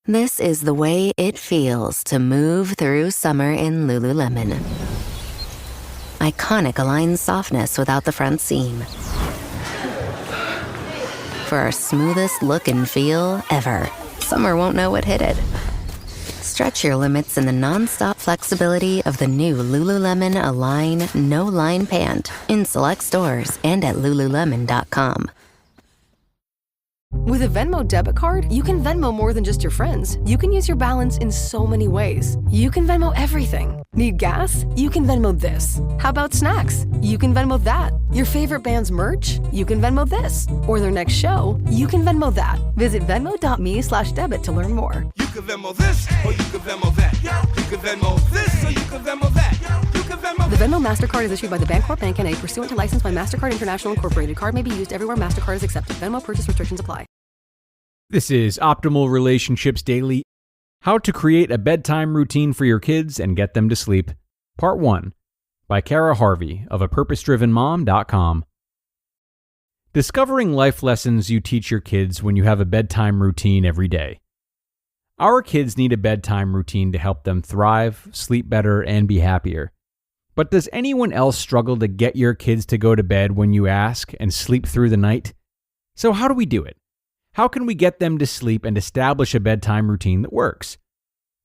This is the way it feels to move through summer in Lululemon. Iconic Align softness without the front seam. For our smoothest look and feel ever, summer won't know what hit it. Stretch your limits in the non-stop flexibility of the new Lululemon Align No-Line Pant in select stores and at Lululemon.com. With a Venmo debit card, you can Venmo more than just your friends. You can use your balance in so many ways. You can Venmo everything. Need gas? You can Venmo this. How about snacks? You can Venmo that. Your favorite band's merch? You can Venmo this. Or their next show? You can Venmo that. Visit Venmo.me/debit to learn more. You can Venmo this, or you can Venmo that. You can Venmo this, or you can Venmo that. You can Venmo. The Venmo MasterCard is issued by the Bancorp Bank N.A. pursuant to license by MasterCard International Incorporated. Card may be used everywhere MasterCard is accepted. Venmo purchase restrictions apply. This is Optimal Relationships Daily. How to create a bedtime routine for your kids and get them to sleep. Part 1 by Cara Harvey of apurposedrivenmom.com. Discovering life lessons you teach your kids when you have a bedtime routine every day. Our kids need a bedtime routine to help them thrive, sleep better, and be happier. But does anyone else struggle to get your kids to go to bed when you ask and sleep through the night? So how do we do it? How can we get them to sleep and establish a bedtime routine that works?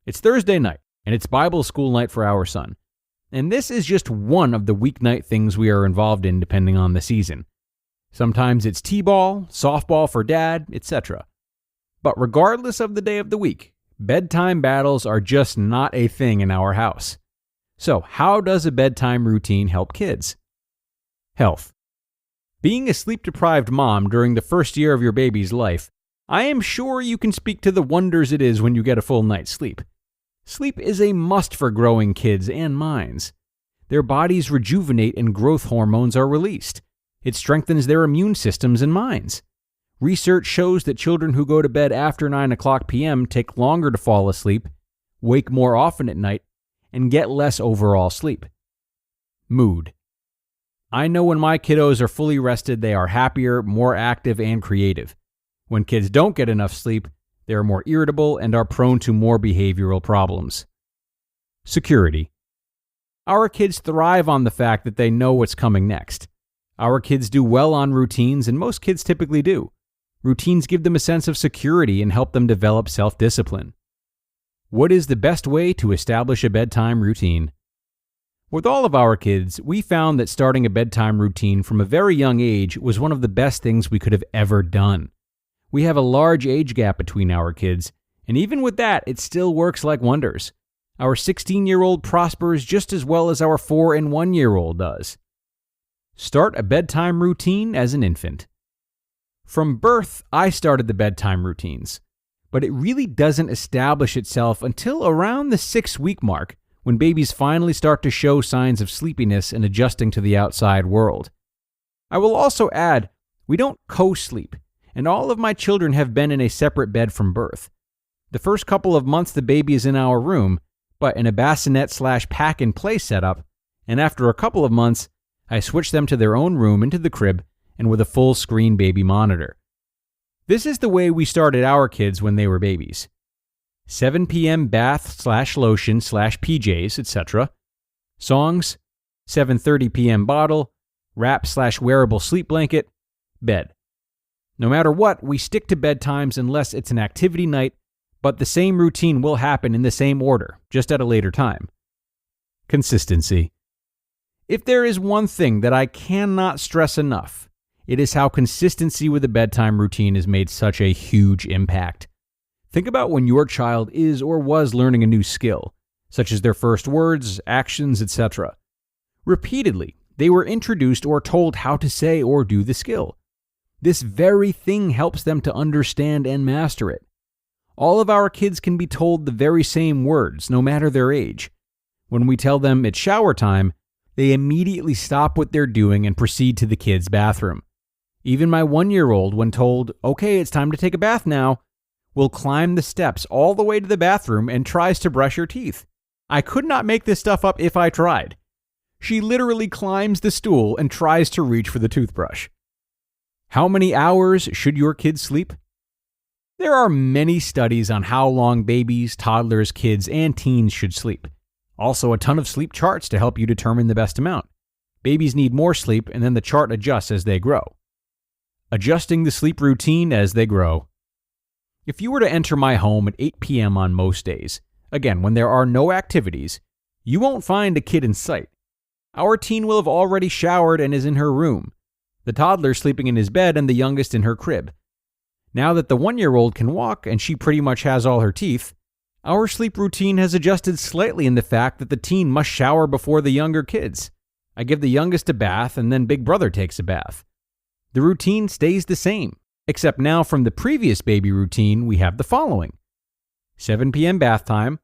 It's Thursday night, and it's Bible school night for our son. And this is just one of the weeknight things we are involved in depending on the season. Sometimes it's t-ball, softball for dad, etc. But regardless of the day of the week, bedtime battles are just not a thing in our house. So how does a bedtime routine help kids? Health. Being a sleep-deprived mom during the first year of your baby's life, I am sure you can speak to the wonders it is when you get a full night's sleep. Sleep is a must for growing kids and minds. Their bodies rejuvenate and growth hormones are released. It strengthens their immune systems and minds. Research shows that children who go to bed after 9 o'clock p.m. take longer to fall asleep, wake more often at night, and get less overall sleep. Mood. I know when my kiddos are fully rested, they are happier, more active, and creative. When kids don't get enough sleep, they are more irritable and are prone to more behavioral problems. Security. Our kids thrive on the fact that they know what's coming next. Our kids do well on routines, and most kids typically do. Routines give them a sense of security and help them develop self-discipline. What is the best way to establish a bedtime routine? With all of our kids, we found that starting a bedtime routine from a very young age was one of the best things we could have ever done. We have a large age gap between our kids, and even with that, it still works like wonders. Our 16-year-old prospers just as well as our 4- and 1-year-old does. Start a bedtime routine as an infant. From birth, I started the bedtime routines, but it really doesn't establish itself until around the 6-week mark, when babies finally start to show signs of sleepiness and adjusting to the outside world. I will also add, we don't co-sleep, and all of my children have been in a separate bed from birth. The first couple of months the baby is in our room, but in a bassinet/pack-and-play setup, and after a couple of months, I switch them to their own room into the crib and with a full-screen baby monitor. This is the way we started our kids when they were babies. 7 p.m. bath/lotion/PJs, etc. Songs, 7:30 p.m. bottle, wrap/wearable sleep blanket, bed. No matter what, we stick to bedtimes unless it's an activity night, but the same routine will happen in the same order, just at a later time. Consistency. If there is one thing that I cannot stress enough, it is how consistency with a bedtime routine has made such a huge impact. Think about when your child is or was learning a new skill, such as their first words, actions, etc. Repeatedly, they were introduced or told how to say or do the skill. This very thing helps them to understand and master it. All of our kids can be told the very same words, no matter their age. When we tell them it's shower time, they immediately stop what they're doing and proceed to the kids' bathroom. Even my 1-year-old, when told, "Okay, it's time to take a bath now," will climb the steps all the way to the bathroom and tries to brush her teeth. I could not make this stuff up if I tried. She literally climbs the stool and tries to reach for the toothbrush. How many hours should your kids sleep? There are many studies on how long babies, toddlers, kids, and teens should sleep. Also, a ton of sleep charts to help you determine the best amount. Babies need more sleep, and then the chart adjusts as they grow. Adjusting the sleep routine as they grow. If you were to enter my home at 8 p.m. on most days, again, when there are no activities, you won't find a kid in sight. Our teen will have already showered and is in her room, the toddler sleeping in his bed and the youngest in her crib. Now that the 1-year-old can walk and she pretty much has all her teeth, our sleep routine has adjusted slightly in the fact that the teen must shower before the younger kids. I give the youngest a bath and then big brother takes a bath. The routine stays the same, except now from the previous baby routine we have the following: 7 p.m. bath time,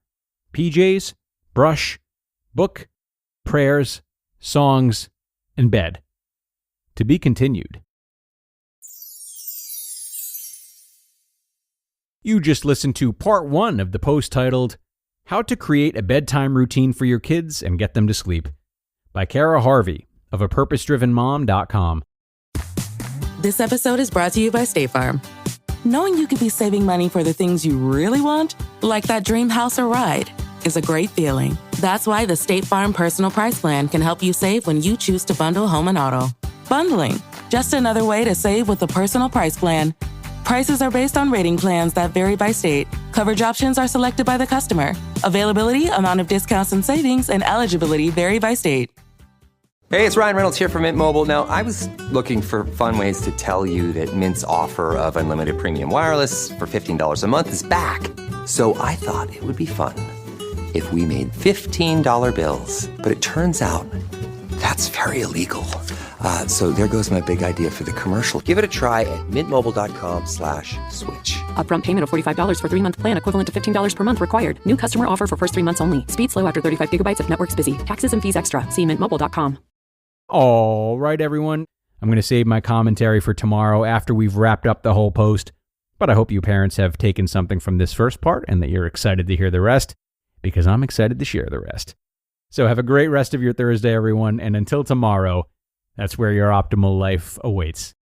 PJs, brush, book, prayers, songs, and bed. To be continued. You just listened to part 1 of the post titled, How to Create a Bedtime Routine for Your Kids and Get Them to Sleep, by Cara Harvey of apurposedrivenmom.com. This episode is brought to you by State Farm. Knowing you could be saving money for the things you really want, like that dream house or ride, is a great feeling. That's why the State Farm Personal Price Plan can help you save when you choose to bundle home and auto. Bundling, just another way to save with the Personal Price Plan. Prices are based on rating plans that vary by state. Coverage options are selected by the customer. Availability, amount of discounts and savings, and eligibility vary by state. Hey, it's Ryan Reynolds here from Mint Mobile. Now, I was looking for fun ways to tell you that Mint's offer of unlimited premium wireless for $15 a month is back. So I thought it would be fun if we made $15 bills. But it turns out that's very illegal. So there goes my big idea for the commercial. Give it a try at mintmobile.com/switch. Upfront payment of $45 for 3-month plan, equivalent to $15 per month required. New customer offer for first 3 months only. Speed slow after 35 gigabytes if network's busy. Taxes and fees extra. See mintmobile.com. All right, everyone. I'm going to save my commentary for tomorrow after we've wrapped up the whole post, but I hope you parents have taken something from this first part and that you're excited to hear the rest, because I'm excited to share the rest. So have a great rest of your Thursday, everyone, and until tomorrow, that's where your optimal life awaits.